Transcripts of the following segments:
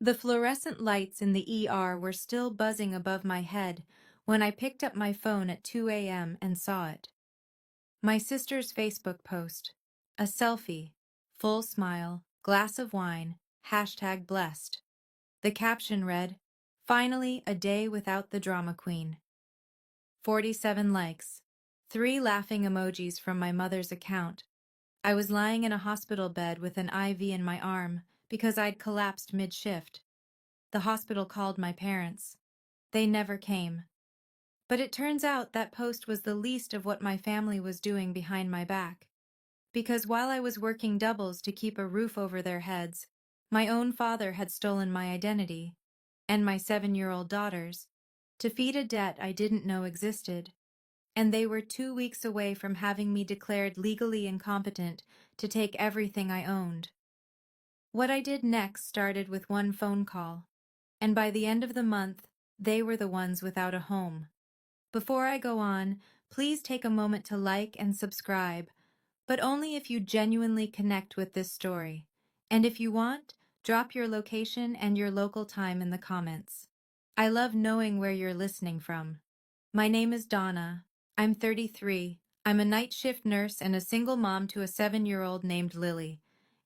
The fluorescent lights in the ER were still buzzing above my head when I picked up my phone at 2 a.m. and saw it. My sister's Facebook post. A selfie. Full smile, glass of wine, #blessed. The caption read, "Finally a day without the drama queen." 47 likes. 3 laughing emojis from my mother's account. I was lying in a hospital bed with an IV in my arm because I'd collapsed mid-shift. The hospital called my parents. They never came. But it turns out that post was the least of what my family was doing behind my back. Because while I was working doubles to keep a roof over their heads, my own father had stolen my identity, and my 7-year-old daughters, to feed a debt I didn't know existed. And they were 2 weeks away from having me declared legally incompetent to take everything I owned. What I did next started with one phone call, and by the end of the month, they were the ones without a home. Before I go on, please take a moment to like and subscribe, but only if you genuinely connect with this story. And if you want, drop your location and your local time in the comments. I love knowing where you're listening from. My name is Donna. I'm 33. I'm a night shift nurse and a single mom to a 7-year-old named Lily.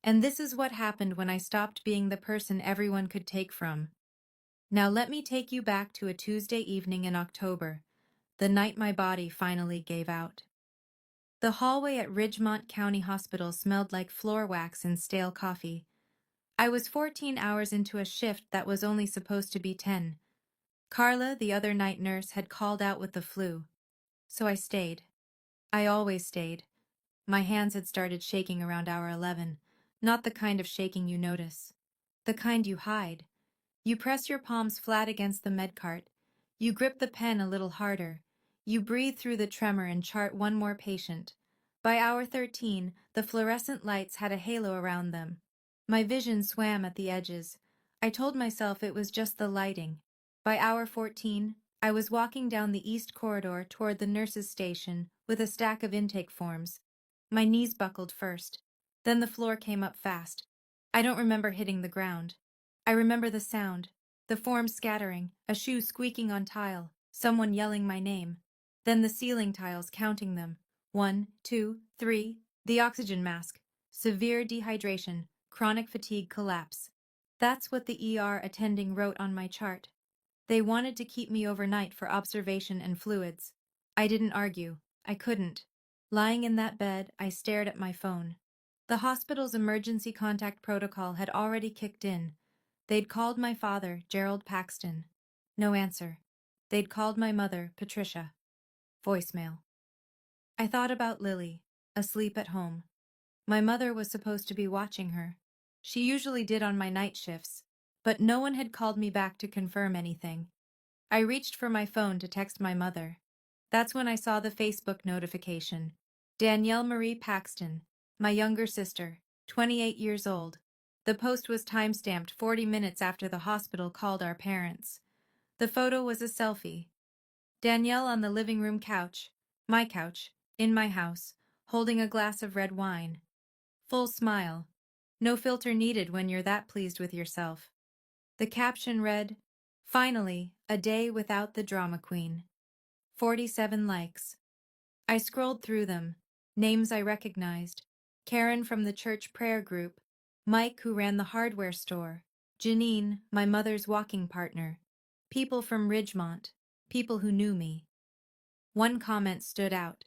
And this is what happened when I stopped being the person everyone could take from. Now let me take you back to a Tuesday evening in October, the night my body finally gave out. The hallway at Ridgemont County Hospital smelled like floor wax and stale coffee. I was 14 hours into a shift that was only supposed to be 10. Carla, the other night nurse, had called out with the flu. So I stayed. I always stayed. My hands had started shaking around hour 11, not the kind of shaking you notice. The kind you hide. You press your palms flat against the med cart. You grip the pen a little harder. You breathe through the tremor and chart one more patient. By hour 13, the fluorescent lights had a halo around them. My vision swam at the edges. I told myself it was just the lighting. By hour 14, I was walking down the east corridor toward the nurse's station with a stack of intake forms. My knees buckled first. Then the floor came up fast. I don't remember hitting the ground. I remember the sound. The forms scattering, a shoe squeaking on tile, someone yelling my name. Then the ceiling tiles counting them. 1, 2, 3, the oxygen mask. Severe dehydration, chronic fatigue collapse. That's what the ER attending wrote on my chart. They wanted to keep me overnight for observation and fluids. I didn't argue. I couldn't. Lying in that bed, I stared at my phone. The hospital's emergency contact protocol had already kicked in. They'd called my father, Gerald Paxton. No answer. They'd called my mother, Patricia. Voicemail. I thought about Lily, asleep at home. My mother was supposed to be watching her. She usually did on my night shifts, but no one had called me back to confirm anything. I reached for my phone to text my mother. That's when I saw the Facebook notification. Danielle Marie Paxton, my younger sister, 28 years old. The post was timestamped 40 minutes after the hospital called our parents. The photo was a selfie. Danielle on the living room couch, my couch, in my house, holding a glass of red wine. Full smile. No filter needed when you're that pleased with yourself. The caption read, "Finally, a day without the drama queen." 47 likes. I scrolled through them. Names I recognized. Karen from the church prayer group. Mike, who ran the hardware store. Janine, my mother's walking partner. People from Ridgemont. People who knew me. One comment stood out.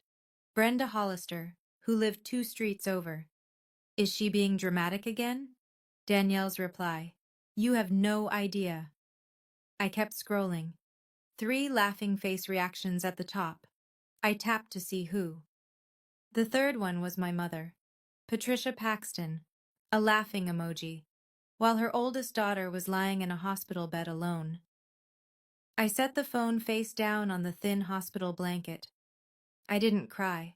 Brenda Hollister, who lived 2 streets over. Is she being dramatic again? Danielle's reply. You have no idea. I kept scrolling. 3 laughing face reactions at the top. I tapped to see who. The third one was my mother, Patricia Paxton, a laughing emoji, while her oldest daughter was lying in a hospital bed alone. I set the phone face down on the thin hospital blanket. I didn't cry.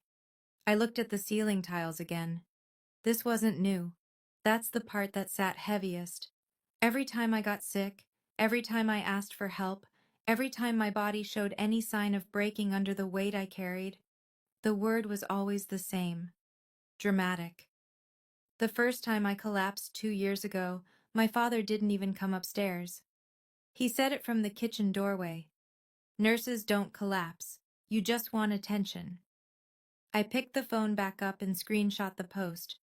I looked at the ceiling tiles again. This wasn't new. That's the part that sat heaviest. Every time I got sick, every time I asked for help, every time my body showed any sign of breaking under the weight I carried, the word was always the same. Dramatic. The first time I collapsed 2 years ago, My father didn't even come upstairs. He said it from the kitchen doorway. Nurses don't collapse. You just want attention. I picked the phone back up and screenshot the post.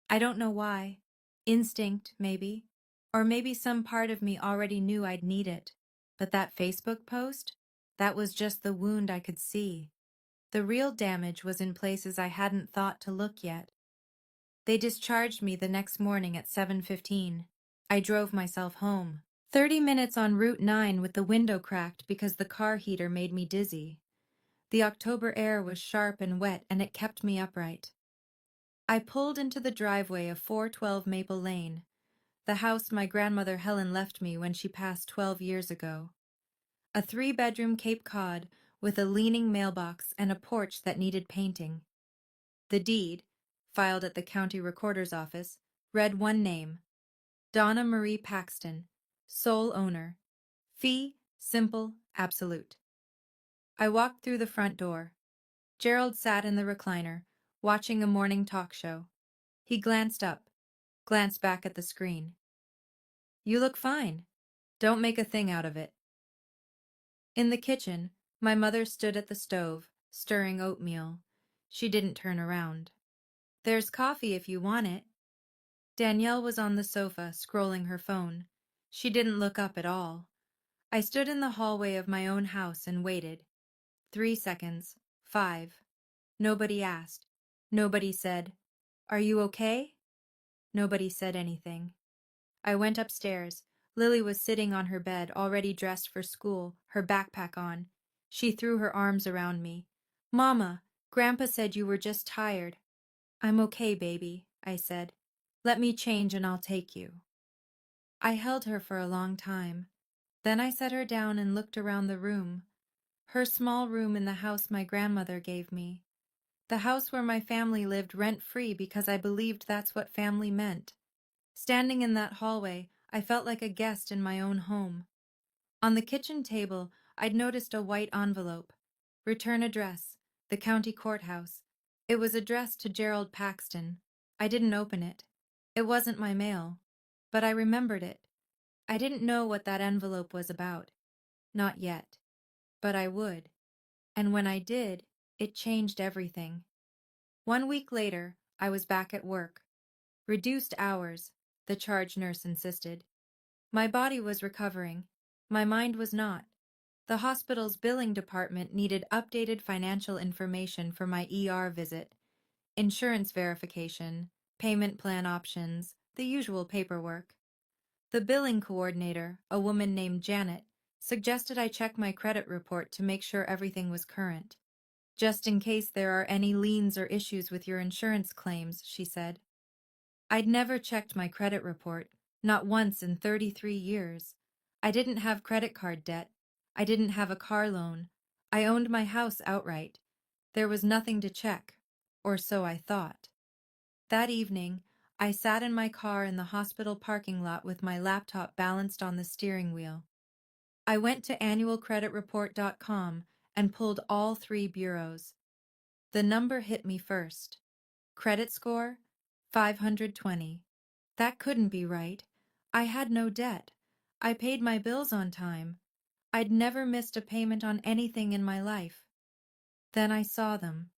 I don't know why. Instinct, maybe. Or maybe some part of me already knew I'd need it. But that Facebook post? That was just the wound I could see. The real damage was in places I hadn't thought to look yet. They discharged me the next morning at 7:15. I drove myself home. 30 minutes on Route 9 with the window cracked because the car heater made me dizzy. The October air was sharp and wet, and it kept me upright. I pulled into the driveway of 412 Maple Lane, the house my grandmother Helen left me when she passed 12 years ago. A 3-bedroom Cape Cod with a leaning mailbox and a porch that needed painting. The deed, filed at the county recorder's office, read one name: Donna Marie Paxton, sole owner. Fee, simple, absolute. I walked through the front door. Gerald sat in the recliner, watching a morning talk show. He glanced up, glanced back at the screen. You look fine. Don't make a thing out of it. In the kitchen, my mother stood at the stove, stirring oatmeal. She didn't turn around. There's coffee if you want it. Danielle was on the sofa, scrolling her phone. She didn't look up at all. I stood in the hallway of my own house and waited. 3 seconds. 5. Nobody asked. Nobody said, "Are you okay?" Nobody said anything. I went upstairs. Lily was sitting on her bed, already dressed for school, her backpack on. She threw her arms around me. "Mama, Grandpa said you were just tired." "I'm okay, baby," I said. "Let me change and I'll take you." I held her for a long time. Then I set her down and looked around the room. Her small room in the house my grandmother gave me. The house where my family lived rent-free because I believed that's what family meant. Standing in that hallway, I felt like a guest in my own home. On the kitchen table, I'd noticed a white envelope. Return address, the county courthouse. It was addressed to Gerald Paxton. I didn't open it. It wasn't my mail. But I remembered it. I didn't know what that envelope was about. Not yet. But I would. And when I did, it changed everything. 1 week later, I was back at work. Reduced hours, the charge nurse insisted. My body was recovering. My mind was not. The hospital's billing department needed updated financial information for my ER visit, insurance verification, payment plan options, the usual paperwork. The billing coordinator, a woman named Janet, suggested I check my credit report to make sure everything was current. Just in case there are any liens or issues with your insurance claims, she said. I'd never checked my credit report, not once in 33 years. I didn't have credit card debt. I didn't have a car loan. I owned my house outright. There was nothing to check, or so I thought. That evening, I sat in my car in the hospital parking lot with my laptop balanced on the steering wheel. I went to annualcreditreport.com and pulled all 3 bureaus. The number hit me first. Credit score, 520. That couldn't be right. I had no debt. I paid my bills on time. I'd never missed a payment on anything in my life. Then I saw them.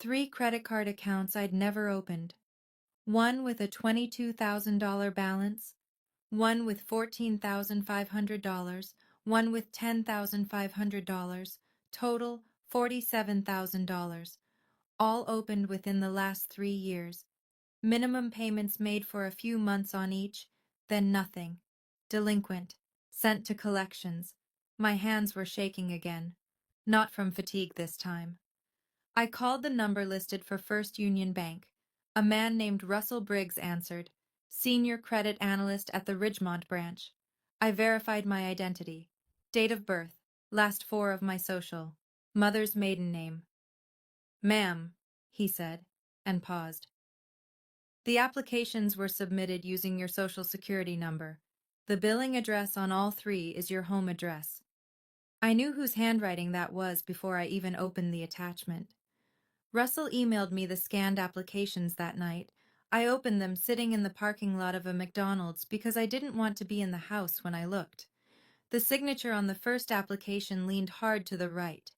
3 credit card accounts I'd never opened. One with a $22,000 balance, one with $14,500, one with $10,500, total $47,000, all opened within the last 3 years. Minimum payments made for a few months on each, then nothing. Delinquent. Sent to collections. My hands were shaking again. Not from fatigue this time. I called the number listed for First Union Bank. A man named Russell Briggs answered, senior credit analyst at the Ridgemont branch. I verified my identity. Date of birth, last 4 of my social, mother's maiden name. "Ma'am," he said, and paused. "The applications were submitted using your social security number. The billing address on all 3 is your home address." I knew whose handwriting that was before I even opened the attachment. Russell emailed me the scanned applications that night. I opened them sitting in the parking lot of a McDonald's because I didn't want to be in the house when I looked. The signature on the first application leaned hard to the right.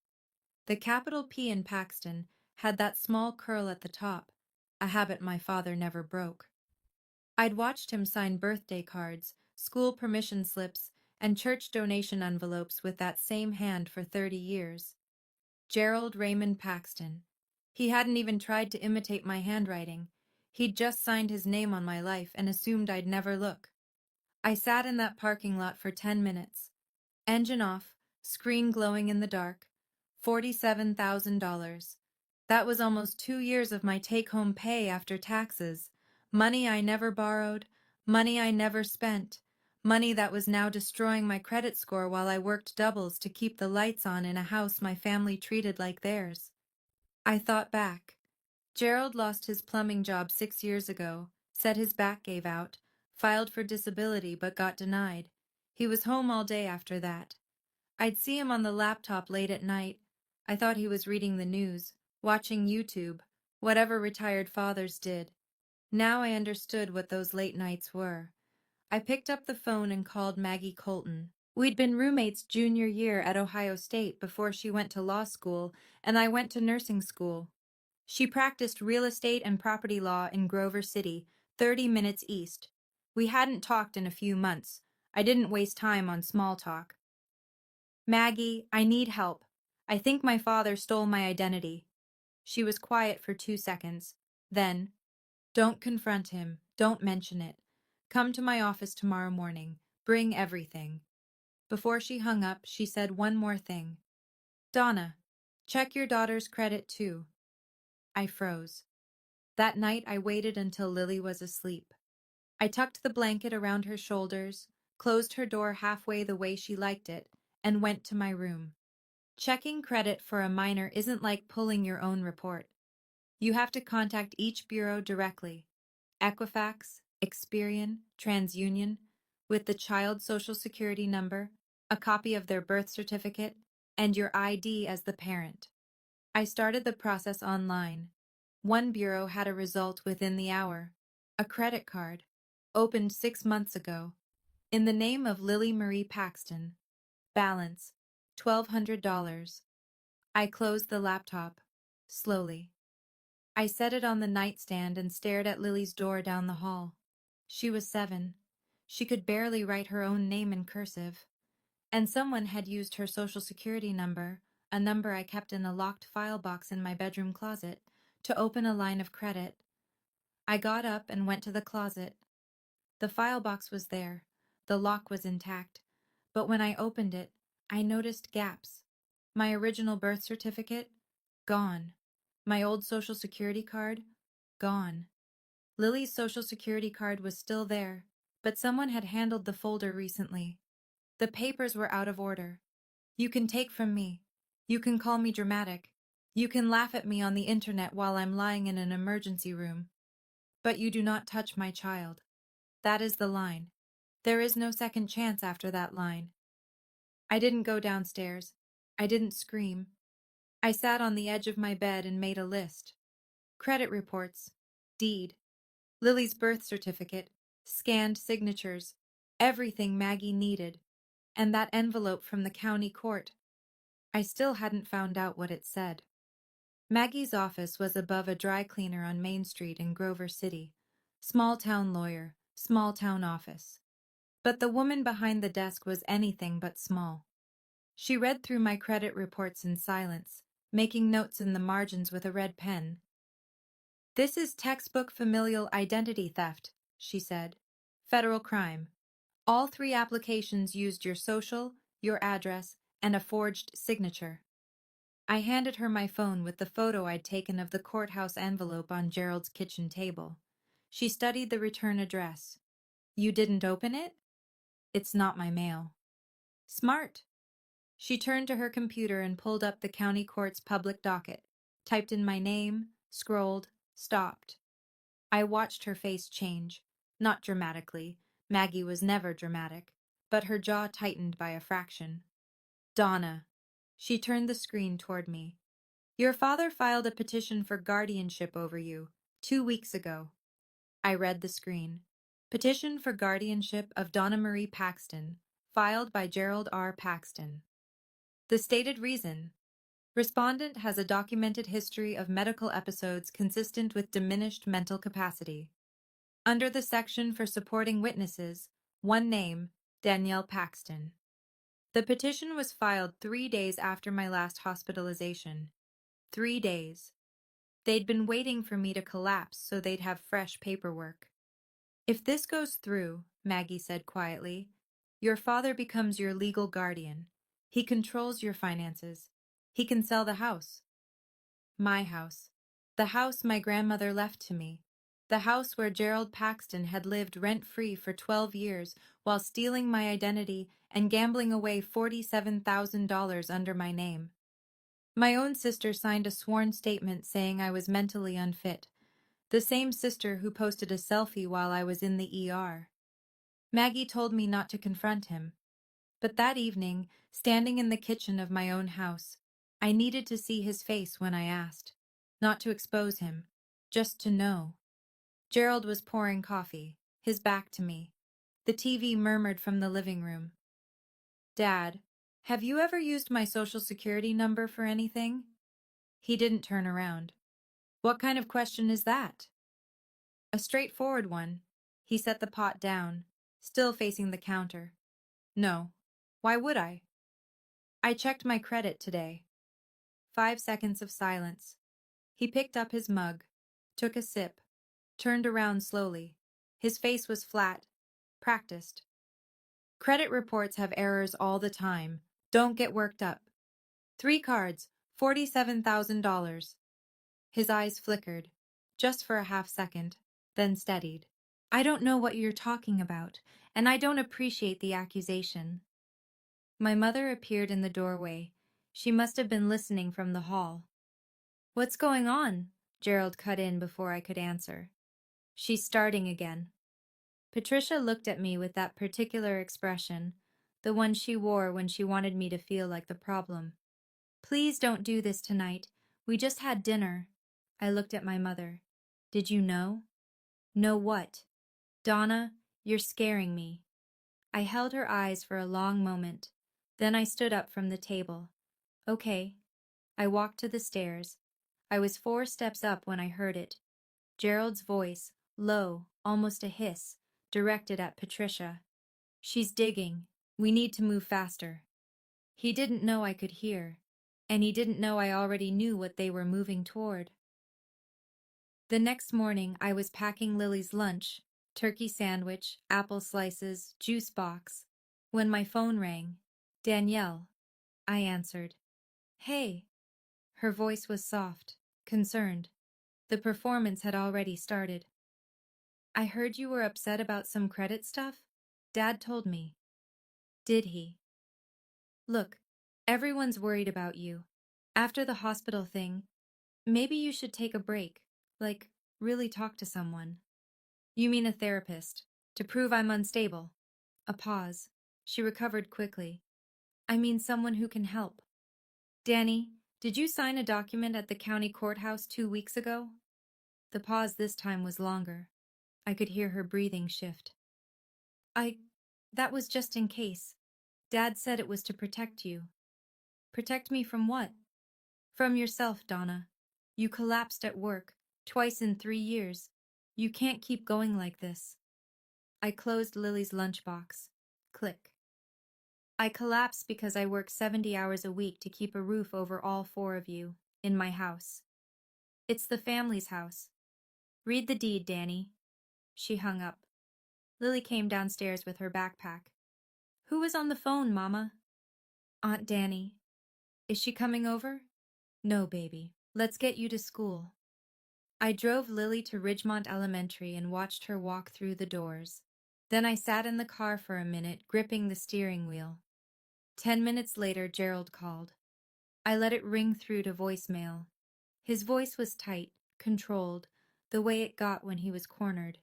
The capital P in Paxton had that small curl at the top, a habit my father never broke. I'd watched him sign birthday cards, school permission slips, and church donation envelopes with that same hand for 30 years. Gerald Raymond Paxton. He hadn't even tried to imitate my handwriting. He'd just signed his name on my life and assumed I'd never look. I sat in that parking lot for 10 minutes. Engine off, screen glowing in the dark. $47,000. That was almost 2 years of my take-home pay after taxes. Money I never borrowed, money I never spent, money that was now destroying my credit score while I worked doubles to keep the lights on in a house my family treated like theirs. I thought back. Gerald lost his plumbing job 6 years ago, said his back gave out, filed for disability but got denied. He was home all day after that. I'd see him on the laptop late at night. I thought he was reading the news, watching YouTube, whatever retired fathers did. Now I understood what those late nights were. I picked up the phone and called Maggie Colton. We'd been roommates junior year at Ohio State before she went to law school and I went to nursing school. She practiced real estate and property law in Grover City, 30 minutes east. We hadn't talked in a few months. I didn't waste time on small talk. Maggie, I need help. I think my father stole my identity. She was quiet for 2 seconds. Then, don't confront him. Don't mention it. Come to my office tomorrow morning. Bring everything. Before she hung up, she said one more thing. Donna, check your daughter's credit too. I froze. That night I waited until Lily was asleep. I tucked the blanket around her shoulders, closed her door halfway the way she liked it, and went to my room. Checking credit for a minor isn't like pulling your own report. You have to contact each bureau directly. Equifax, Experian, TransUnion, with the child's social security number, a copy of their birth certificate, and your ID as the parent. I started the process online. One bureau had a result within the hour. A credit card, opened 6 months ago, in the name of Lily Marie Paxton. Balance, $1,200. I closed the laptop, slowly. I set it on the nightstand and stared at Lily's door down the hall. She was 7. She could barely write her own name in cursive. And someone had used her social security number, a number I kept in a locked file box in my bedroom closet, to open a line of credit. I got up and went to the closet. The file box was there. The lock was intact. But when I opened it, I noticed gaps. My original birth certificate? Gone. My old social security card? Gone. Lily's social security card was still there, but someone had handled the folder recently. The papers were out of order. You can take from me. You can call me dramatic. You can laugh at me on the internet while I'm lying in an emergency room. But you do not touch my child. That is the line. There is no second chance after that line. I didn't go downstairs. I didn't scream. I sat on the edge of my bed and made a list. Credit reports, deed, Lily's birth certificate, scanned signatures, everything Maggie needed, and that envelope from the county court. I still hadn't found out what it said. Maggie's office was above a dry cleaner on Main Street in Grover City. Small town lawyer, small town office. But the woman behind the desk was anything but small. She read through my credit reports in silence, making notes in the margins with a red pen. This is textbook familial identity theft, she said. Federal crime. All 3 applications used your social, your address, and a forged signature. I handed her my phone with the photo I'd taken of the courthouse envelope on Gerald's kitchen table. She studied the return address. You didn't open it? It's not my mail. Smart. She turned to her computer and pulled up the county court's public docket, typed in my name, scrolled, stopped. I watched her face change. Not dramatically. Maggie was never dramatic. But her jaw tightened by a fraction. Donna. She turned the screen toward me. Your father filed a petition for guardianship over you 2 weeks ago. I read the screen. Petition for guardianship of Donna Marie Paxton, filed by Gerald R. Paxton. The stated reason: respondent has a documented history of medical episodes consistent with diminished mental capacity. Under the section for supporting witnesses, one name, Danielle Paxton. The petition was filed 3 days after my last hospitalization. 3 days. They'd been waiting for me to collapse so they'd have fresh paperwork. If this goes through, Maggie said quietly, your father becomes your legal guardian. He controls your finances. He can sell the house. My house. The house my grandmother left to me. The house where Gerald Paxton had lived rent-free for 12 years while stealing my identity and gambling away $47,000 under my name. My own sister signed a sworn statement saying I was mentally unfit. The same sister who posted a selfie while I was in the ER. Maggie told me not to confront him. But that evening, standing in the kitchen of my own house, I needed to see his face when I asked. Not to expose him, just to know. Gerald was pouring coffee, his back to me. The TV murmured from the living room. Dad, have you ever used my social security number for anything? He didn't turn around. What kind of question is that? A straightforward one. He set the pot down, still facing the counter. No. Why would I? I checked my credit today. 5 seconds of silence. He picked up his mug, took a sip, turned around slowly. His face was flat, practiced. Credit reports have errors all the time. Don't get worked up. 3 cards, $47,000. His eyes flickered, just for a half second, then steadied. I don't know what you're talking about, and I don't appreciate the accusation. My mother appeared in the doorway. She must have been listening from the hall. What's going on? Gerald cut in before I could answer. She's starting again. Patricia looked at me with that particular expression, the one she wore when she wanted me to feel like the problem. Please don't do this tonight. We just had dinner. I looked at my mother. Did you know? Know what? Donna, you're scaring me. I held her eyes for a long moment. Then I stood up from the table. Okay. I walked to the stairs. I was 4 steps up when I heard it. Gerald's voice, low, almost a hiss, directed at Patricia. She's digging. We need to move faster. He didn't know I could hear, and he didn't know I already knew what they were moving toward. The next morning, I was packing Lily's lunch, turkey sandwich, apple slices, juice box, when my phone rang. Danielle. I answered. Hey. Her voice was soft, concerned. The performance had already started. I heard you were upset about some credit stuff. Dad told me. Did he? Look, everyone's worried about you. After the hospital thing, maybe you should take a break, like really talk to someone. You mean a therapist, to prove I'm unstable. A pause. She recovered quickly. I mean someone who can help. Danny, did you sign a document at the county courthouse 2 weeks ago? The pause this time was longer. I could hear her breathing shift. That was just in case. Dad said it was to protect you. Protect me from what? From yourself, Donna. You collapsed at work, twice in 3 years. You can't keep going like this. I closed Lily's lunchbox. Click. I collapsed because I work 70 hours a week to keep a roof over all 4 of you, in my house. It's the family's house. Read the deed, Danny. She hung up. Lily came downstairs with her backpack. Who was on the phone, Mama? Aunt Danny. Is she coming over? No, baby. Let's get you to school. I drove Lily to Ridgemont Elementary and watched her walk through the doors. Then I sat in the car for a minute, gripping the steering wheel. 10 minutes later, Gerald called. I let it ring through to voicemail. His voice was tight, controlled, the way it got when he was cornered.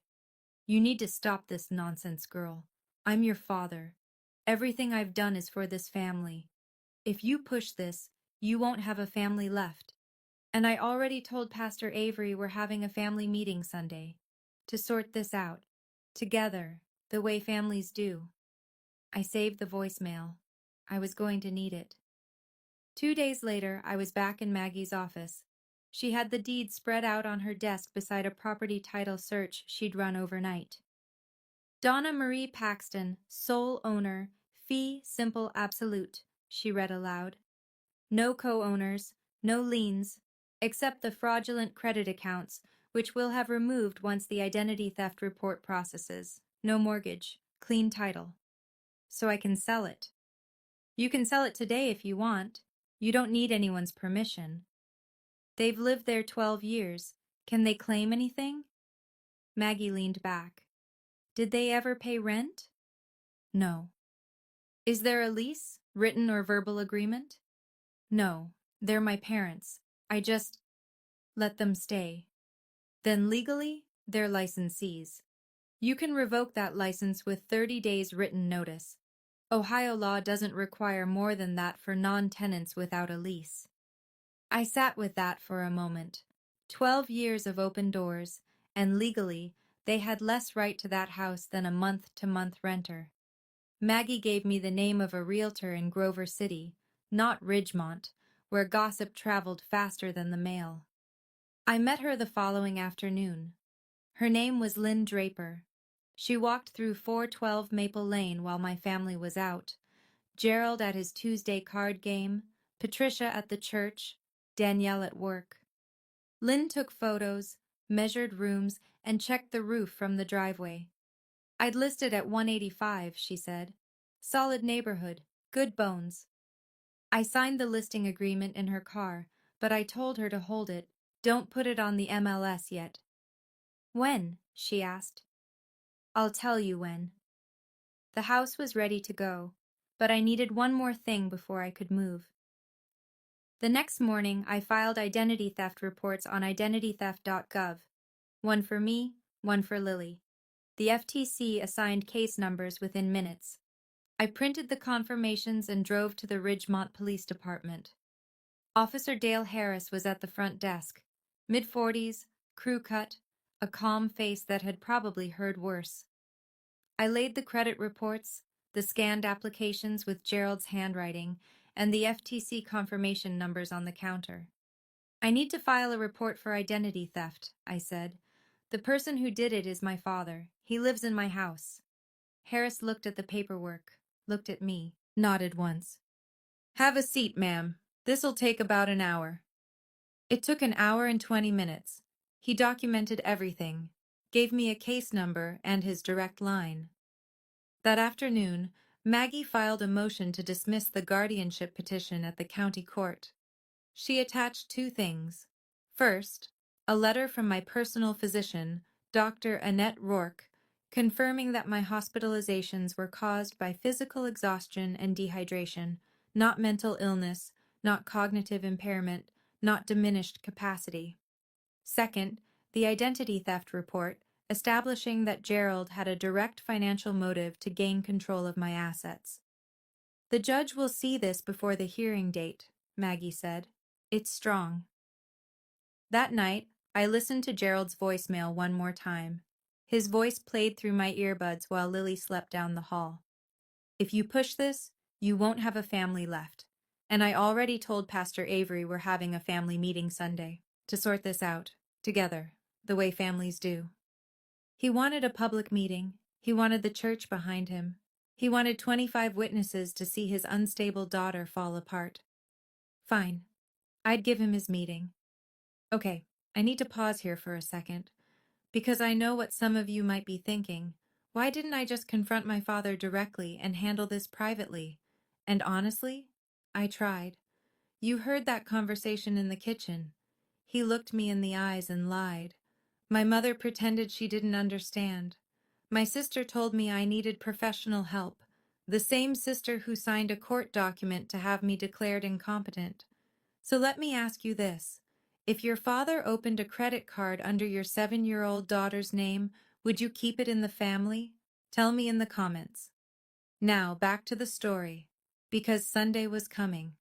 You need to stop this nonsense, girl. I'm your father. Everything I've done is for this family. If you push this, you won't have a family left. And I already told Pastor Avery we're having a family meeting Sunday. to sort this out. Together, the way families do. I saved the voicemail. I was going to need it. 2 days later, I was back in Maggie's office. She had the deed spread out on her desk beside a property title search she'd run overnight. Donna Marie Paxton, sole owner, fee simple absolute, she read aloud. No co-owners, no liens, except the fraudulent credit accounts, which we'll have removed once the identity theft report processes. No mortgage, clean title. So I can sell it. You can sell it today if you want. You don't need anyone's permission. They've lived there 12 years. Can they claim anything? Maggie leaned back. Did they ever pay rent? No. Is there a lease, written or verbal agreement? No. They're my parents. I just let them stay. Then legally, they're licensees. You can revoke that license with 30 days written notice. Ohio law doesn't require more than that for non-tenants without a lease. I sat with that for a moment. 12 years of open doors, and legally, they had less right to that house than a month-to-month renter. Maggie gave me the name of a realtor in Grover City, not Ridgemont, where gossip traveled faster than the mail. I met her the following afternoon. Her name was Lynn Draper. She walked through 412 Maple Lane while my family was out. Gerald at his Tuesday card game, Patricia at the church, Danielle at work. Lynn took photos, measured rooms, and checked the roof from the driveway. I'd listed at 185, she said. Solid neighborhood, good bones. I signed the listing agreement in her car, but I told her to hold it. Don't put it on the MLS yet. When? She asked. I'll tell you when. The house was ready to go, but I needed one more thing before I could move. The next morning, I filed identity theft reports on identitytheft.gov. One for me, one for Lily. The FTC assigned case numbers within minutes. I printed the confirmations and drove to the Ridgemont Police Department. Officer Dale Harris was at the front desk. Mid-40s, crew cut, a calm face that had probably heard worse. I laid the credit reports, the scanned applications with Gerald's handwriting, and the FTC confirmation numbers on the counter. I need to file a report for identity theft, I said. The person who did it is my father. He lives in my house. Harris looked at the paperwork, looked at me, nodded once. Have a seat, ma'am. This'll take about an hour. It took an hour and 20 minutes. He documented everything, gave me a case number and his direct line. That afternoon, Maggie filed a motion to dismiss the guardianship petition at the county court. She attached two things. First, a letter from my personal physician, Dr. Annette Rourke, confirming that my hospitalizations were caused by physical exhaustion and dehydration, not mental illness, not cognitive impairment, not diminished capacity. Second, the identity theft report, establishing that Gerald had a direct financial motive to gain control of my assets. The judge will see this before the hearing date, Maggie said. It's strong. That night, I listened to Gerald's voicemail one more time. His voice played through my earbuds while Lily slept down the hall. If you push this, you won't have a family left. And I already told Pastor Avery we're having a family meeting Sunday to sort this out, together, the way families do. He wanted a public meeting. He wanted the church behind him. He wanted 25 witnesses to see his unstable daughter fall apart. Fine. I'd give him his meeting. Okay, I need to pause here for a second, because I know what some of you might be thinking. Why didn't I just confront my father directly and handle this privately? And honestly, I tried. You heard that conversation in the kitchen. He looked me in the eyes and lied. My mother pretended she didn't understand. My sister told me I needed professional help, the same sister who signed a court document to have me declared incompetent. So let me ask you this. If your father opened a credit card under your 7-year-old daughter's name, would you keep it in the family? Tell me in the comments. Now, back to the story, because Sunday was coming.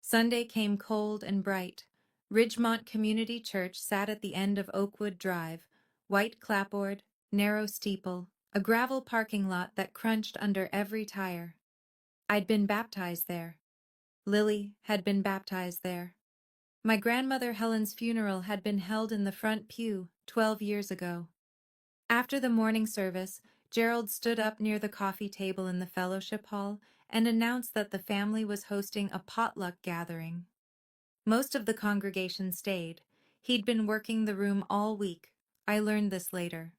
Sunday came cold and bright. Ridgemont Community Church sat at the end of Oakwood Drive, White clapboard, narrow steeple, a gravel parking lot that crunched under every tire. I'd been baptized there. Lily had been baptized there. My grandmother Helen's funeral had been held in the front pew 12 years ago. After the morning service, Gerald stood up near the coffee table in the fellowship hall and announced that the family was hosting a potluck gathering. Most of the congregation stayed. He'd been working the room all week. I learned this later.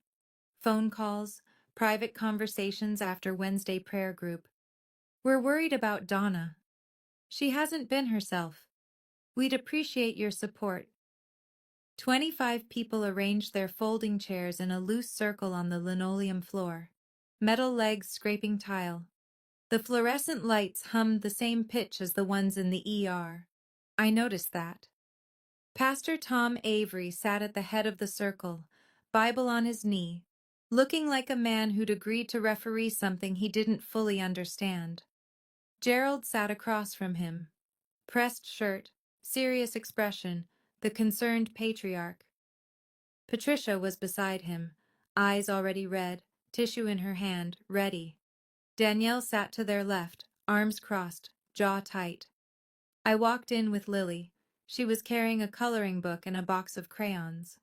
Phone calls, private conversations after Wednesday prayer group. We're worried about Donna. She hasn't been herself. We'd appreciate your support. 25 people arranged their folding chairs in a loose circle on the linoleum floor, metal legs scraping tile. The fluorescent lights hummed the same pitch as the ones in the ER. I noticed that. Pastor Tom Avery sat at the head of the circle, Bible on his knee, looking like a man who'd agreed to referee something he didn't fully understand. Gerald sat across from him. Pressed shirt, serious expression, the concerned patriarch. Patricia was beside him, eyes already red, tissue in her hand, ready. Danielle sat to their left, arms crossed, jaw tight. I walked in with Lily. She was carrying a coloring book and a box of crayons.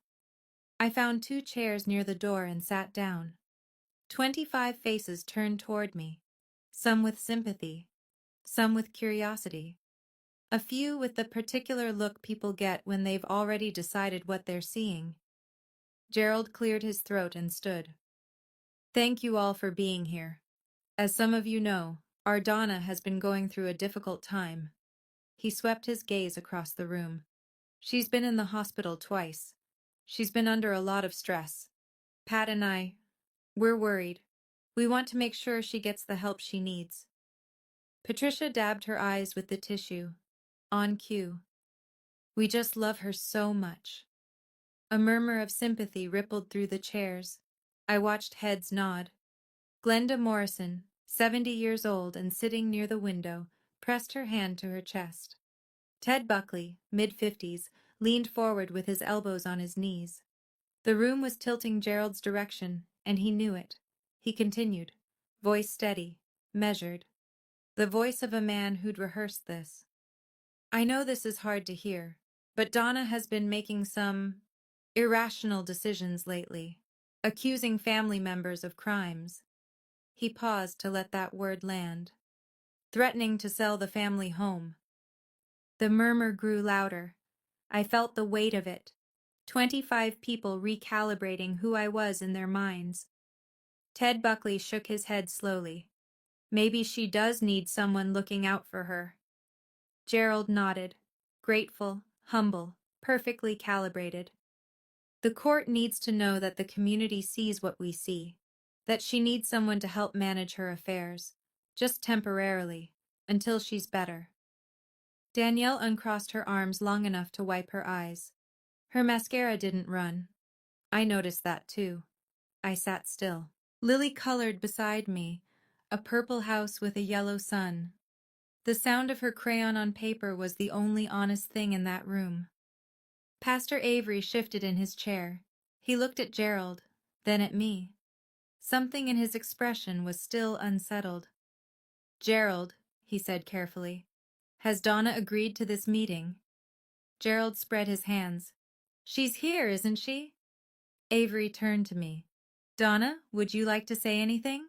I found 2 chairs near the door and sat down. 25 faces turned toward me, some with sympathy, some with curiosity. A few with the particular look people get when they've already decided what they're seeing. Gerald cleared his throat and stood. Thank you all for being here. As some of you know, our Donna has been going through a difficult time. He swept his gaze across the room. She's been in the hospital twice. She's been under a lot of stress. Pat and we're worried. We want to make sure she gets the help she needs. Patricia dabbed her eyes with the tissue. On cue. We just love her so much. A murmur of sympathy rippled through the chairs. I watched heads nod. Glenda Morrison, 70 years old and sitting near the window, pressed her hand to her chest. Ted Buckley, mid-50s, leaned forward with his elbows on his knees. The room was tilting Gerald's direction, and he knew it. He continued, voice steady, measured. The voice of a man who'd rehearsed this. I know this is hard to hear, but Donna has been making some irrational decisions lately, accusing family members of crimes. He paused to let that word land. Threatening to sell the family home. The murmur grew louder. I felt the weight of it. 25 people recalibrating who I was in their minds. Ted Buckley shook his head slowly. Maybe she does need someone looking out for her. Gerald nodded, grateful, humble, perfectly calibrated. The court needs to know that the community sees what we see, that she needs someone to help manage her affairs, just temporarily, until she's better. Danielle uncrossed her arms long enough to wipe her eyes. Her mascara didn't run. I noticed that too. I sat still. Lily colored beside me, a purple house with a yellow sun. The sound of her crayon on paper was the only honest thing in that room. Pastor Avery shifted in his chair. He looked at Gerald, then at me. Something in his expression was still unsettled. Gerald, he said carefully, has Donna agreed to this meeting? Gerald spread his hands. She's here, isn't she? Avery turned to me. Donna, would you like to say anything?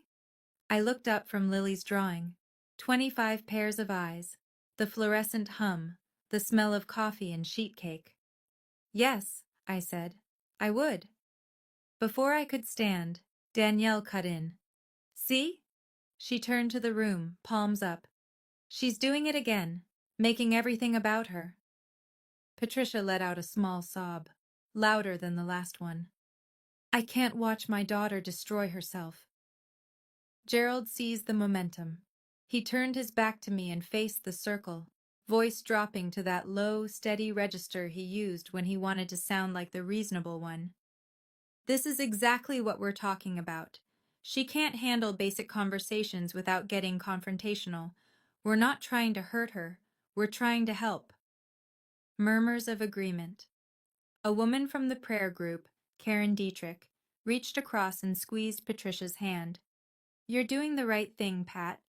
I looked up from Lily's drawing. 25 pairs of eyes, the fluorescent hum, the smell of coffee and sheet cake. Yes, I said, I would. Before I could stand, Danielle cut in. See? She turned to the room, palms up. She's doing it again, making everything about her. Patricia let out a small sob, louder than the last one. I can't watch my daughter destroy herself. Gerald seized the momentum. He turned his back to me and faced the circle, voice dropping to that low, steady register he used when he wanted to sound like the reasonable one. This is exactly what we're talking about. She can't handle basic conversations without getting confrontational. We're not trying to hurt her. We're trying to help. Murmurs of agreement. A woman from the prayer group, Karen Dietrich, reached across and squeezed Patricia's hand. "You're doing the right thing, Pat."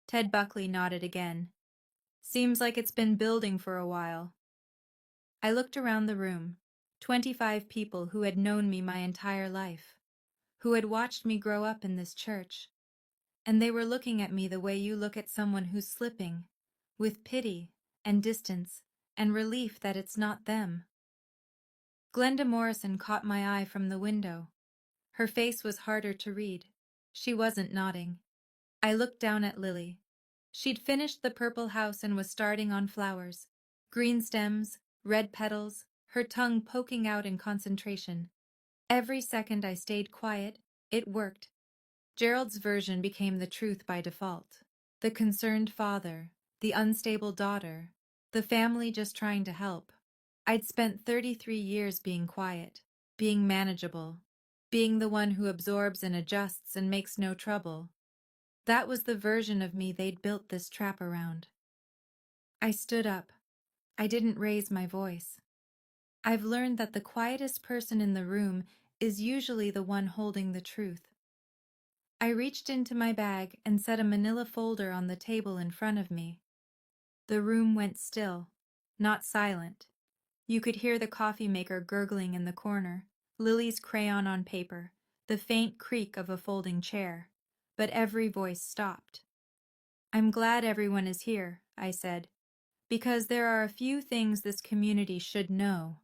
Ted Buckley nodded again. "Seems like it's been building for a while." I looked around the room. 25 people who had known me my entire life, who had watched me grow up in this church. And they were looking at me the way you look at someone who's slipping, with pity and distance and relief that it's not them. Glenda Morrison caught my eye from the window. Her face was harder to read. She wasn't nodding. I looked down at Lily. She'd finished the purple house and was starting on flowers. Green stems, red petals, her tongue poking out in concentration. Every second I stayed quiet, it worked. Gerald's version became the truth by default. The concerned father, the unstable daughter, the family just trying to help. I'd spent 33 years being quiet, being manageable, being the one who absorbs and adjusts and makes no trouble. That was the version of me they'd built this trap around. I stood up. I didn't raise my voice. I've learned that the quietest person in the room is usually the one holding the truth. I reached into my bag and set a manila folder on the table in front of me. The room went still, not silent. You could hear the coffee maker gurgling in the corner, Lily's crayon on paper, the faint creak of a folding chair, but every voice stopped. "I'm glad everyone is here," I said, "because there are a few things this community should know."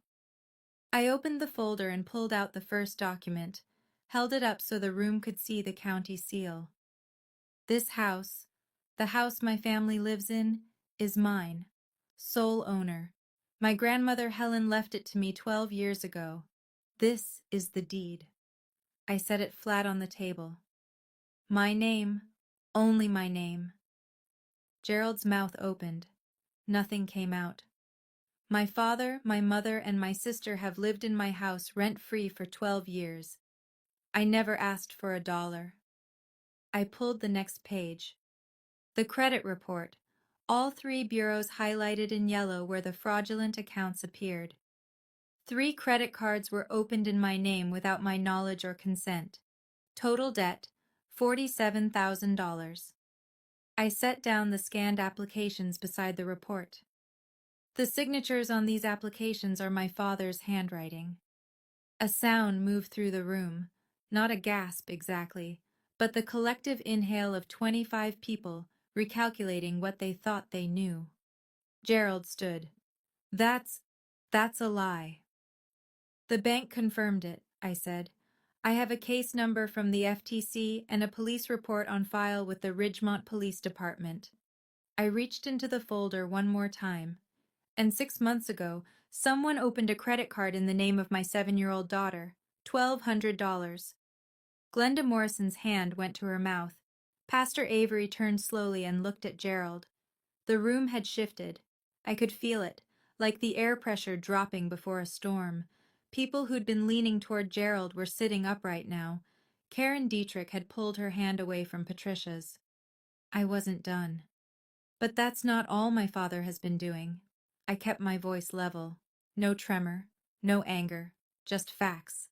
I opened the folder and pulled out the first document, held it up so the room could see the county seal. "This house, the house my family lives in, is mine, sole owner. My grandmother Helen left it to me 12 years ago. This is the deed." I set it flat on the table. "My name, only my name." Gerald's mouth opened. Nothing came out. "My father, my mother, and my sister have lived in my house rent-free for 12 years. I never asked for $1. I pulled the next page. The credit report, all 3 bureaus highlighted in yellow where the fraudulent accounts appeared. 3 credit cards were opened in my name without my knowledge or consent. Total debt, $47,000. I set down the scanned applications beside the report. The signatures on these applications are my father's handwriting. A sound moved through the room, not a gasp exactly, but the collective inhale of 25 people recalculating what they thought they knew. Gerald stood. That's a lie." "The bank confirmed it," I said. "I have a case number from the FTC and a police report on file with the Ridgemont Police Department." I reached into the folder one more time. "And 6 months ago, someone opened a credit card in the name of my 7-year-old daughter. $1,200. Glenda Morrison's hand went to her mouth. Pastor Avery turned slowly and looked at Gerald. The room had shifted. I could feel it, like the air pressure dropping before a storm. People who'd been leaning toward Gerald were sitting upright now. Karen Dietrich had pulled her hand away from Patricia's. I wasn't done. "But that's not all my father has been doing." I kept my voice level. No tremor, no anger, just facts.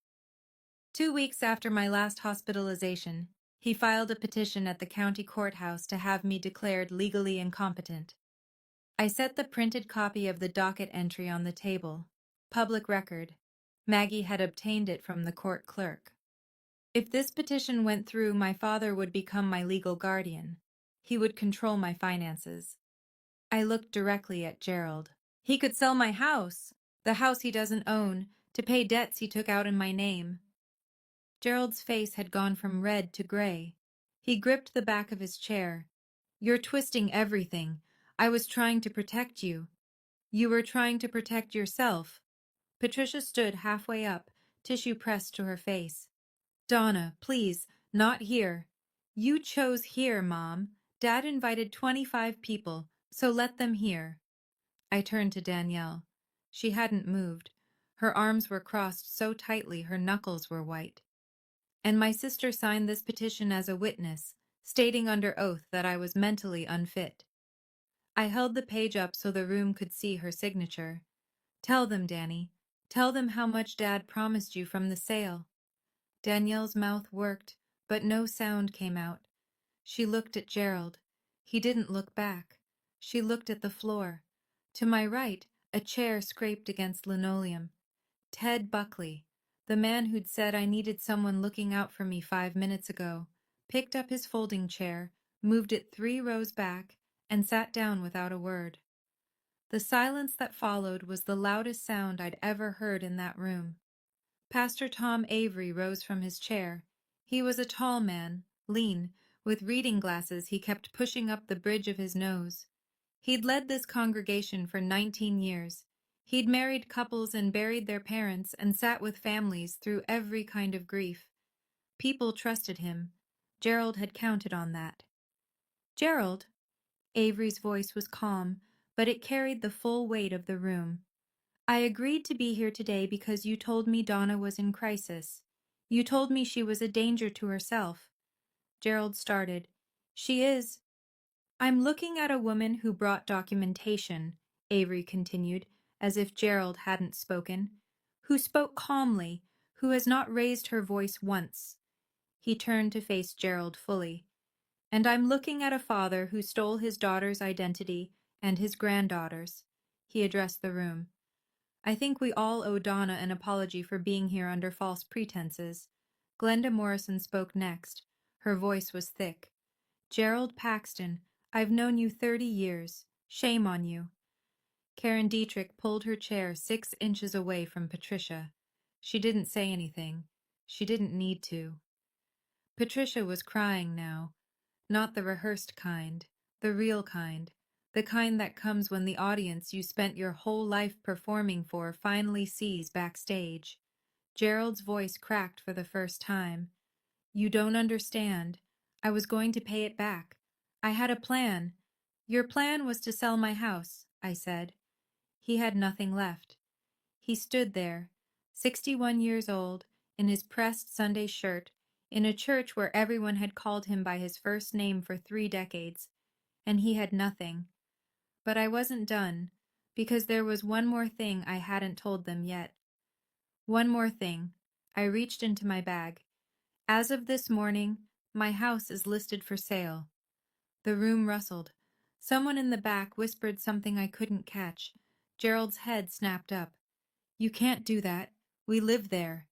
2 weeks after my last hospitalization, he filed a petition at the county courthouse to have me declared legally incompetent. I set the printed copy of the docket entry on the table. Public record. Maggie had obtained it from the court clerk. If this petition went through, my father would become my legal guardian. He would control my finances. I looked directly at Gerald. "He could sell my house, the house he doesn't own, to pay debts he took out in my name." Gerald's face had gone from red to gray. He gripped the back of his chair. "You're twisting everything. I was trying to protect you. You were trying to protect yourself." Patricia stood halfway up, tissue pressed to her face. "Donna, please, not here." "You chose here, Mom. Dad invited 25 people, so let them here." I turned to Danielle. She hadn't moved. Her arms were crossed so tightly her knuckles were white. "And my sister signed this petition as a witness, stating under oath that I was mentally unfit." I held the page up so the room could see her signature. "Tell them, Danny. Tell them how much Dad promised you from the sale." Danielle's mouth worked, but no sound came out. She looked at Gerald. He didn't look back. She looked at the floor. To my right, a chair scraped against linoleum. Ted Buckley, the man who'd said I needed someone looking out for me 5 minutes ago, picked up his folding chair, moved it 3 rows back, and sat down without a word. The silence that followed was the loudest sound I'd ever heard in that room. Pastor Tom Avery rose from his chair. He was a tall man, lean, with reading glasses he kept pushing up the bridge of his nose. He'd led this congregation for 19 years. He'd married couples and buried their parents and sat with families through every kind of grief. People trusted him. Gerald had counted on that. Gerald? Avery's voice was calm, but it carried the full weight of the room. I agreed to be here today because you told me Donna was in crisis. You told me she was a danger to herself. Gerald started. She is. I'm looking at a woman who brought documentation, Avery continued, as if Gerald hadn't spoken, who spoke calmly, who has not raised her voice once. He turned to face Gerald fully. And I'm looking at a father who stole his daughter's identity and his granddaughter's. He addressed the room. I think we all owe Donna an apology for being here under false pretenses. Glenda Morrison spoke next. Her voice was thick. Gerald Paxton, I've known you 30 years. Shame on you. Karen Dietrich pulled her chair 6 inches away from Patricia. She didn't say anything. She didn't need to. Patricia was crying now. Not the rehearsed kind, the real kind. The kind that comes when the audience you spent your whole life performing for finally sees backstage. Gerald's voice cracked for the first time. You don't understand. I was going to pay it back. I had a plan. Your plan was to sell my house, I said. He had nothing left. He stood there, 61 years old, in his pressed Sunday shirt, in a church where everyone had called him by his first name for 3 decades, and he had nothing. But I wasn't done, because there was one more thing I hadn't told them yet. One more thing. I reached into my bag. As of this morning, my house is listed for sale. The room rustled. Someone in the back whispered something I couldn't catch. Gerald's head snapped up. You can't do that. We live there.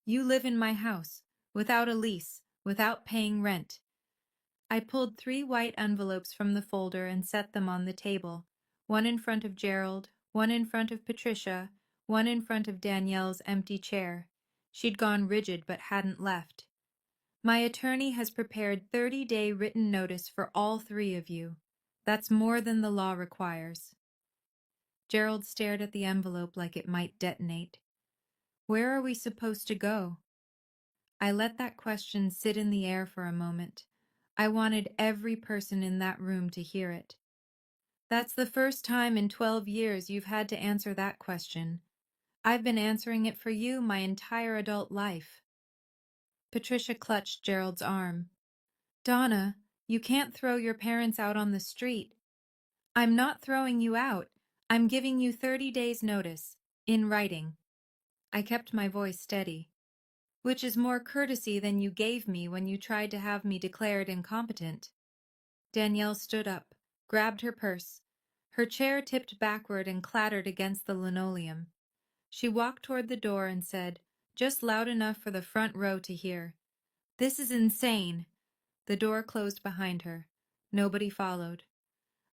You live in my house, without a lease, without paying rent. I pulled 3 white envelopes from the folder and set them on the table, one in front of Gerald, one in front of Patricia, one in front of Danielle's empty chair. She'd gone rigid but hadn't left. My attorney has prepared 30-day written notice for all 3 of you. That's more than the law requires. Gerald stared at the envelope like it might detonate. Where are we supposed to go? I let that question sit in the air for a moment. I wanted every person in that room to hear it. That's the first time in 12 years you've had to answer that question. I've been answering it for you my entire adult life. Patricia clutched Gerald's arm. Donna, you can't throw your parents out on the street. I'm not throwing you out. I'm giving you 30 days' notice, in writing. I kept my voice steady. Which is more courtesy than you gave me when you tried to have me declared incompetent. Danielle stood up, grabbed her purse. Her chair tipped backward and clattered against the linoleum. She walked toward the door and said, just loud enough for the front row to hear, This is insane. The door closed behind her. Nobody followed.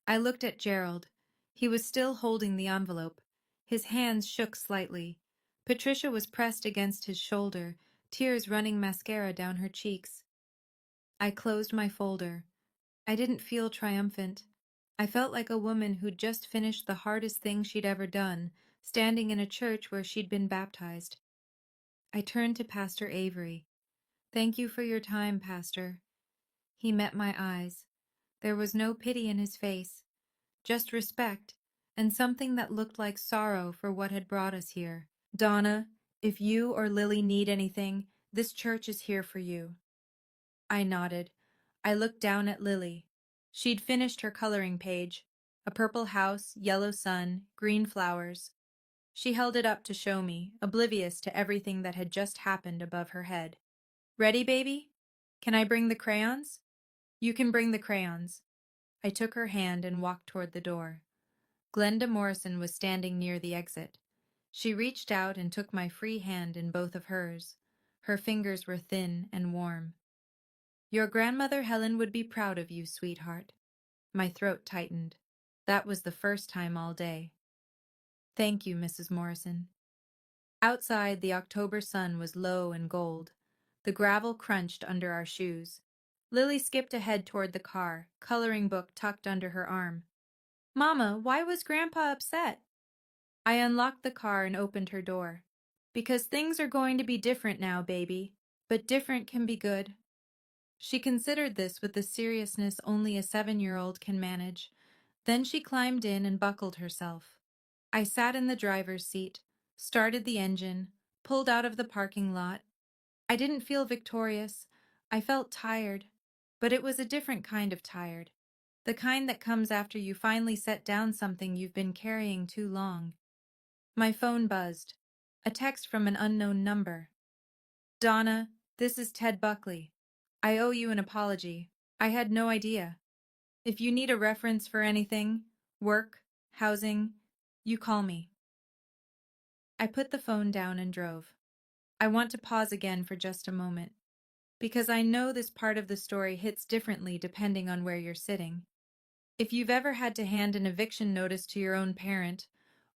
I looked at Gerald. He was still holding the envelope. His hands shook slightly. Patricia was pressed against his shoulder, tears running mascara down her cheeks. I closed my folder. I didn't feel triumphant. I felt like a woman who'd just finished the hardest thing she'd ever done, standing in a church where she'd been baptized. I turned to Pastor Avery. Thank you for your time, Pastor. He met my eyes. There was no pity in his face, just respect, and something that looked like sorrow for what had brought us here. Donna, if you or Lily need anything, this church is here for you. I nodded. I looked down at Lily. She'd finished her coloring page. A purple house, yellow sun, green flowers. She held it up to show me, oblivious to everything that had just happened above her head. Ready, baby? Can I bring the crayons? You can bring the crayons. I took her hand and walked toward the door. Glenda Morrison was standing near the exit. She reached out and took my free hand in both of hers. Her fingers were thin and warm. Your grandmother Helen would be proud of you, sweetheart. My throat tightened. That was the first time all day. Thank you, Mrs. Morrison. Outside, the October sun was low and gold. The gravel crunched under our shoes. Lily skipped ahead toward the car, coloring book tucked under her arm. Mama, why was Grandpa upset? I unlocked the car and opened her door. Because things are going to be different now, baby. But different can be good. She considered this with the seriousness only a 7-year-old can manage. Then she climbed in and buckled herself. I sat in the driver's seat, started the engine, pulled out of the parking lot. I didn't feel victorious. I felt tired, but it was a different kind of tired. The kind that comes after you finally set down something you've been carrying too long. My phone buzzed. A text from an unknown number. Donna, this is Ted Buckley. I owe you an apology. I had no idea. If you need a reference for anything, work, housing, you call me. I put the phone down and drove. I want to pause again for just a moment, because I know this part of the story hits differently depending on where you're sitting. If you've ever had to hand an eviction notice to your own parent,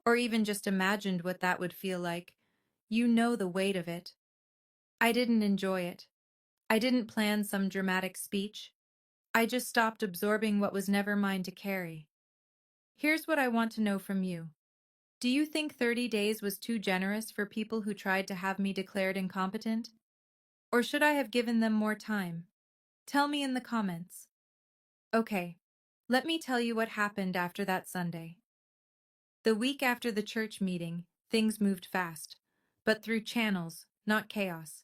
or even just imagined what that would feel like, you know the weight of it. I didn't enjoy it. I didn't plan some dramatic speech. I just stopped absorbing what was never mine to carry. Here's what I want to know from you. Do you think 30 days was too generous for people who tried to have me declared incompetent? Or should I have given them more time? Tell me in the comments. Okay, let me tell you what happened after that Sunday. The week after the church meeting, things moved fast, but through channels, not chaos.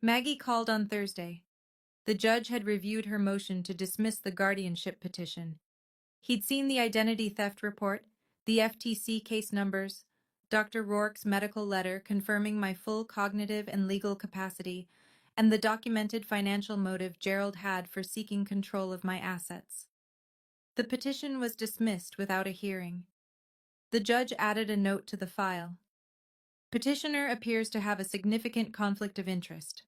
Maggie called on Thursday. The judge had reviewed her motion to dismiss the guardianship petition. He'd seen the identity theft report, the FTC case numbers, Dr. Rourke's medical letter confirming my full cognitive and legal capacity, and the documented financial motive Gerald had for seeking control of my assets. The petition was dismissed without a hearing. The judge added a note to the file. Petitioner appears to have a significant conflict of interest.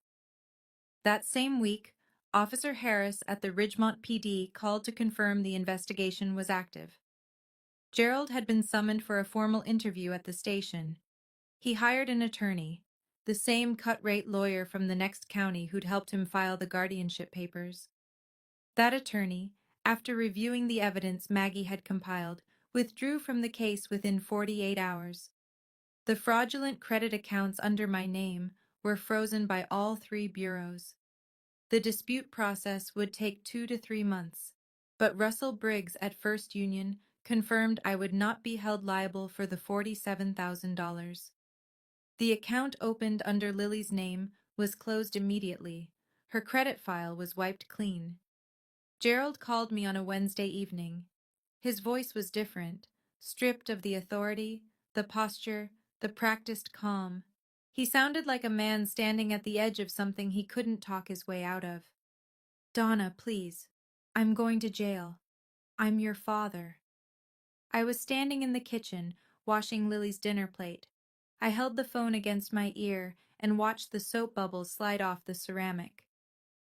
That same week, Officer Harris at the Ridgemont PD called to confirm the investigation was active. Gerald had been summoned for a formal interview at the station. He hired an attorney, the same cut-rate lawyer from the next county who'd helped him file the guardianship papers. That attorney, after reviewing the evidence Maggie had compiled, withdrew from the case within 48 hours. The fraudulent credit accounts under my name were frozen by all 3 bureaus. The dispute process would take 2 to 3 months, but Russell Briggs at First Union confirmed I would not be held liable for the $47,000. The account opened under Lily's name was closed immediately. Her credit file was wiped clean. Gerald called me on a Wednesday evening. His voice was different, stripped of the authority, the posture, the practiced calm. He sounded like a man standing at the edge of something he couldn't talk his way out of. Donna, please. I'm going to jail. I'm your father. I was standing in the kitchen, washing Lily's dinner plate. I held the phone against my ear and watched the soap bubbles slide off the ceramic.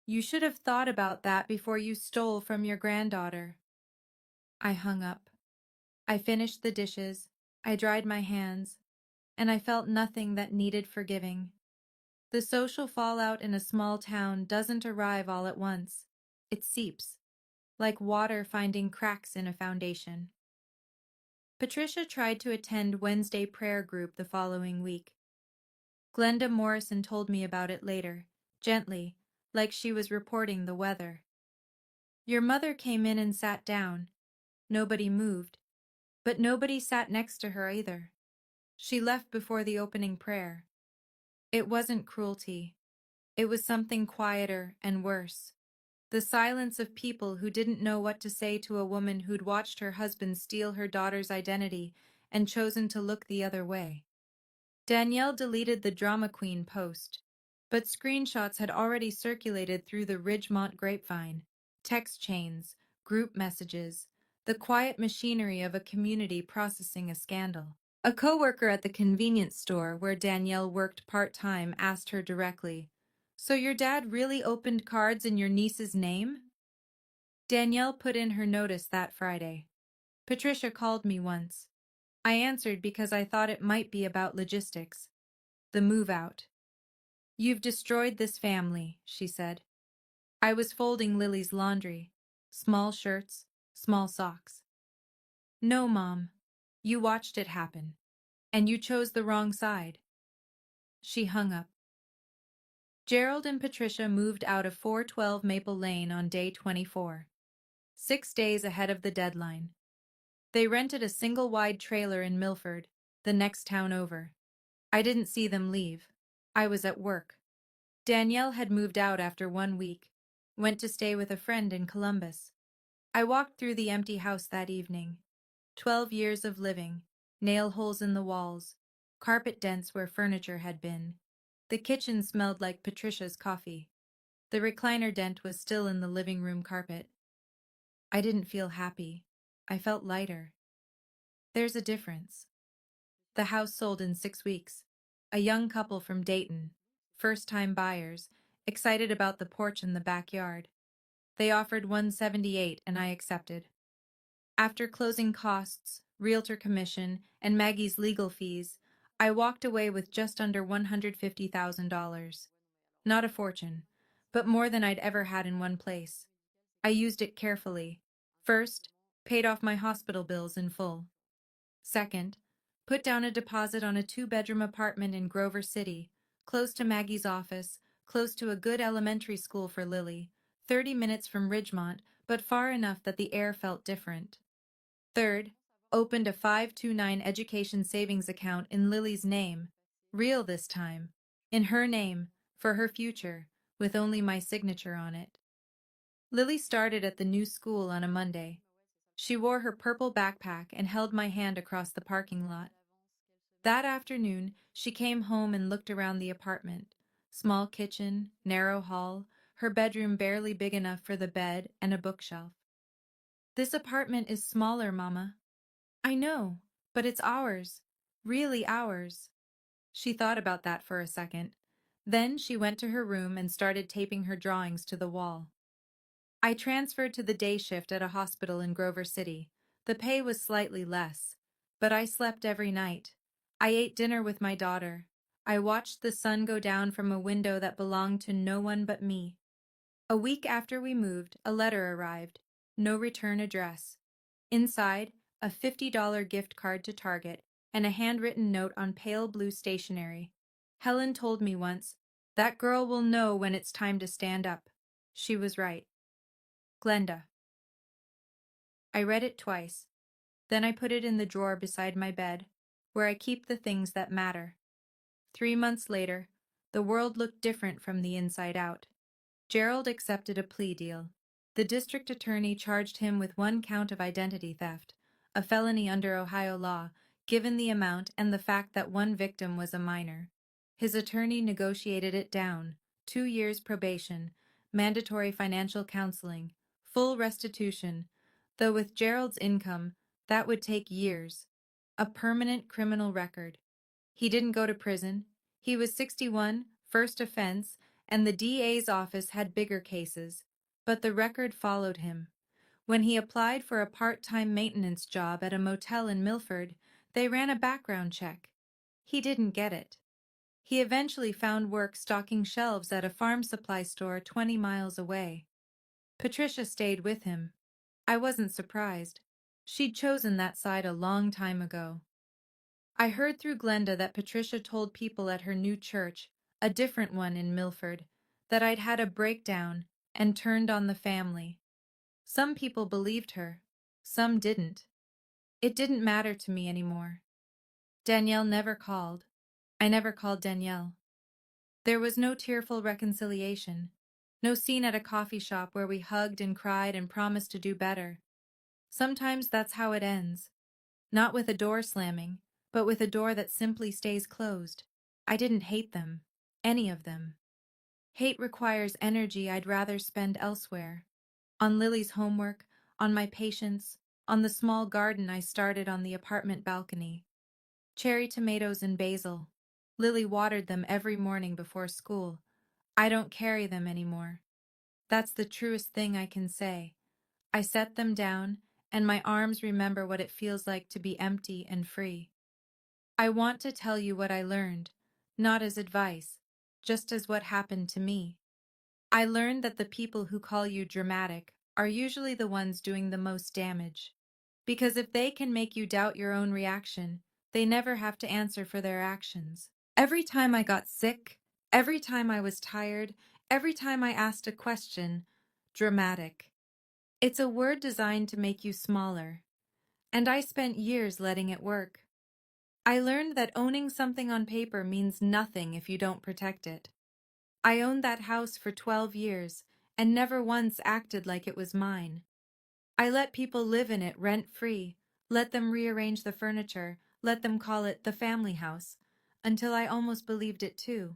You should have thought about that before you stole from your granddaughter. I hung up. I finished the dishes. I dried my hands. And I felt nothing that needed forgiving. The social fallout in a small town doesn't arrive all at once. It seeps, like water finding cracks in a foundation. Patricia tried to attend Wednesday prayer group the following week. Glenda Morrison told me about it later, gently, like she was reporting the weather. Your mother came in and sat down. Nobody moved, but nobody sat next to her either. She left before the opening prayer. It wasn't cruelty. It was something quieter and worse. The silence of people who didn't know what to say to a woman who'd watched her husband steal her daughter's identity and chosen to look the other way. Danielle deleted the drama queen post, but screenshots had already circulated through the Ridgemont grapevine, text chains, group messages, the quiet machinery of a community processing a scandal. A coworker at the convenience store where Danielle worked part-time asked her directly, "So your dad really opened cards in your niece's name?" Danielle put in her notice that Friday. "Patricia called me once. I answered because I thought it might be about logistics. The move out. 'You've destroyed this family,' she said. I was folding Lily's laundry. Small shirts, small socks. 'No, Mom. You watched it happen. And you chose the wrong side.'" She hung up. Gerald and Patricia moved out of 412 Maple Lane on day 24, 6 days ahead of the deadline. They rented a single-wide trailer in Milford, the next town over. I didn't see them leave. I was at work. Danielle had moved out after 1 week, went to stay with a friend in Columbus. I walked through the empty house that evening. 12 years of living, nail holes in the walls, carpet dents where furniture had been. The kitchen smelled like Patricia's coffee. The recliner dent was still in the living room carpet. I didn't feel happy. I felt lighter. There's a difference. The house sold in 6 weeks. A young couple from Dayton, first-time buyers, excited about the porch in the backyard. They offered $178 and I accepted. After closing costs, realtor commission, and Maggie's legal fees, I walked away with just under $150,000. Not a fortune, but more than I'd ever had in one place. I used it carefully. First, paid off my hospital bills in full. Second, put down a deposit on a 2-bedroom apartment in Grover City, close to Maggie's office, close to a good elementary school for Lily, 30 minutes from Ridgemont, but far enough that the air felt different. Third, opened a 529 education savings account in Lily's name, real this time, in her name, for her future, with only my signature on it. Lily started at the new school on a Monday. She wore her purple backpack and held my hand across the parking lot. That afternoon, she came home and looked around the apartment. Small kitchen, narrow hall, her bedroom barely big enough for the bed and a bookshelf. "This apartment is smaller, Mama." "I know, but it's ours. Really ours." She thought about that for a second. Then she went to her room and started taping her drawings to the wall. I transferred to the day shift at a hospital in Grover City. The pay was slightly less, but I slept every night. I ate dinner with my daughter. I watched the sun go down from a window that belonged to no one but me. A week after we moved, a letter arrived. No return address. Inside, a $50 gift card to Target and a handwritten note on pale blue stationery. Helen told me once, "That girl will know when it's time to stand up." She was right. Glenda. I read it twice. Then I put it in the drawer beside my bed, where I keep the things that matter. 3 months later, the world looked different from the inside out. Gerald accepted a plea deal. The district attorney charged him with 1 count of identity theft, a felony under Ohio law, given the amount and the fact that one victim was a minor. His attorney negotiated it down: 2 years probation, mandatory financial counseling, full restitution, though with Gerald's income, that would take years. A permanent criminal record. He didn't go to prison. He was 61, first offense, and the DA's office had bigger cases. But the record followed him. When he applied for a part-time maintenance job at a motel in Milford, they ran a background check. He didn't get it. He eventually found work stocking shelves at a farm supply store 20 miles away. Patricia stayed with him. I wasn't surprised. She'd chosen that side a long time ago. I heard through Glenda that Patricia told people at her new church, a different one in Milford, that I'd had a breakdown and turned on the family. Some people believed her. Some didn't. It didn't matter to me anymore. Danielle never called. I never called Danielle. There was no tearful reconciliation. No scene at a coffee shop where we hugged and cried and promised to do better. Sometimes that's how it ends. Not with a door slamming, but with a door that simply stays closed. I didn't hate them. Any of them. Hate requires energy I'd rather spend elsewhere. On Lily's homework, on my patience, on the small garden I started on the apartment balcony. Cherry tomatoes and basil. Lily watered them every morning before school. I don't carry them anymore. That's the truest thing I can say. I set them down, and my arms remember what it feels like to be empty and free. I want to tell you what I learned, not as advice, just as what happened to me. I learned that the people who call you dramatic are usually the ones doing the most damage. Because if they can make you doubt your own reaction, they never have to answer for their actions. Every time I got sick, every time I was tired, every time I asked a question, dramatic. It's a word designed to make you smaller, and I spent years letting it work. I learned that owning something on paper means nothing if you don't protect it. I owned that house for 12 years and never once acted like it was mine. I let people live in it rent-free, let them rearrange the furniture, let them call it the family house, until I almost believed it too.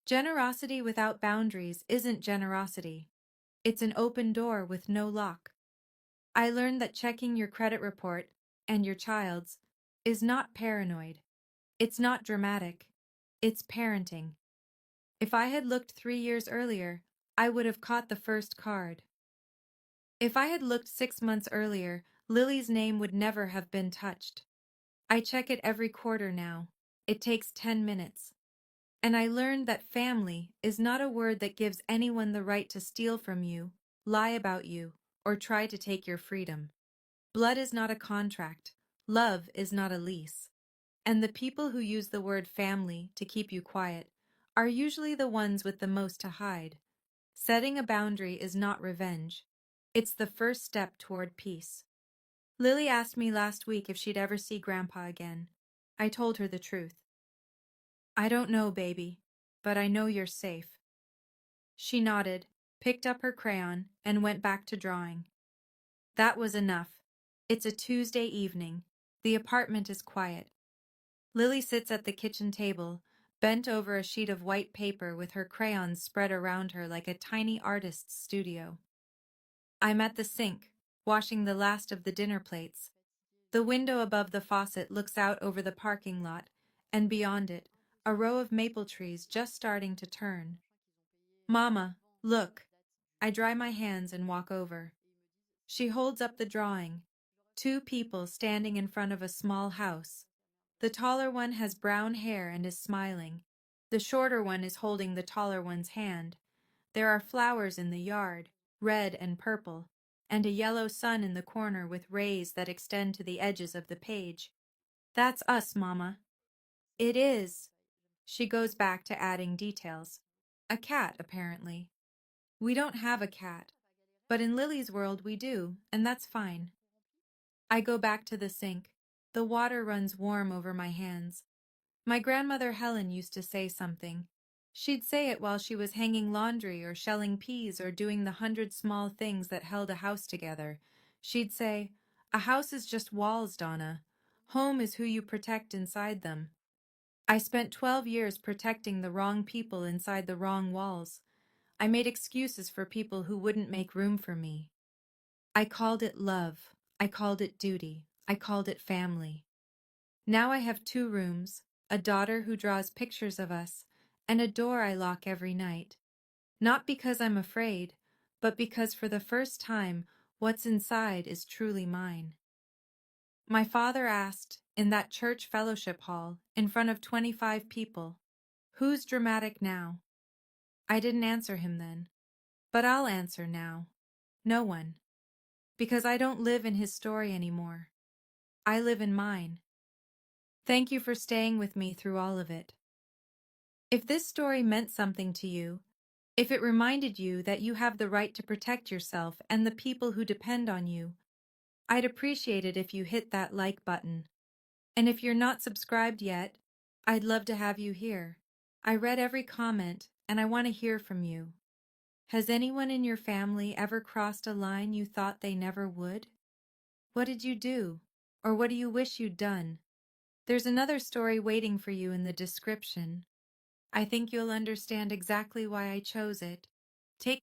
Generosity without boundaries isn't generosity. It's an open door with no lock. I learned that checking your credit report, and your child's, is not paranoid. It's not dramatic. It's parenting. If I had looked 3 years earlier, I would have caught the first card. If I had looked 6 months earlier, Lily's name would never have been touched. I check it every quarter now. It takes 10 minutes. And I learned that family is not a word that gives anyone the right to steal from you, lie about you, or try to take your freedom. Blood is not a contract. Love is not a lease. And the people who use the word family to keep you quiet are usually the ones with the most to hide. Setting a boundary is not revenge. It's the first step toward peace. Lily asked me last week if she'd ever see Grandpa again. I told her the truth. I don't know, baby, but I know you're safe. She nodded, picked up her crayon, and went back to drawing. That was enough. It's a Tuesday evening. The apartment is quiet. Lily sits at the kitchen table, bent over a sheet of white paper with her crayons spread around her like a tiny artist's studio. I'm at the sink, washing the last of the dinner plates. The window above the faucet looks out over the parking lot, and beyond it, a row of maple trees just starting to turn. Mama, look. I dry my hands and walk over. She holds up the drawing. Two people standing in front of a small house. The taller one has brown hair and is smiling. The shorter one is holding the taller one's hand. There are flowers in the yard, red and purple, and a yellow sun in the corner with rays that extend to the edges of the page. That's us, Mama. It is. She goes back to adding details. A cat, apparently. We don't have a cat, but in Lily's world we do, and that's fine. I go back to the sink. The water runs warm over my hands. My grandmother Helen used to say something. She'd say it while she was hanging laundry or shelling peas or doing the 100 small things that held a house together. She'd say, "A house is just walls, Donna. Home is who you protect inside them." I spent 12 years protecting the wrong people inside the wrong walls. I made excuses for people who wouldn't make room for me. I called it love. I called it duty. I called it family. Now I have 2 rooms, a daughter who draws pictures of us, and a door I lock every night. Not because I'm afraid, but because for the first time, what's inside is truly mine. My father asked, in that church fellowship hall, in front of 25 people, "Who's dramatic now?" I didn't answer him then, but I'll answer now. No one. Because I don't live in his story anymore. I live in mine. Thank you for staying with me through all of it. If this story meant something to you, if it reminded you that you have the right to protect yourself and the people who depend on you, I'd appreciate it if you hit that like button. And if you're not subscribed yet, I'd love to have you here. I read every comment, and I want to hear from you. Has anyone in your family ever crossed a line you thought they never would? What did you do? Or what do you wish you'd done? There's another story waiting for you in the description. I think you'll understand exactly why I chose it. Take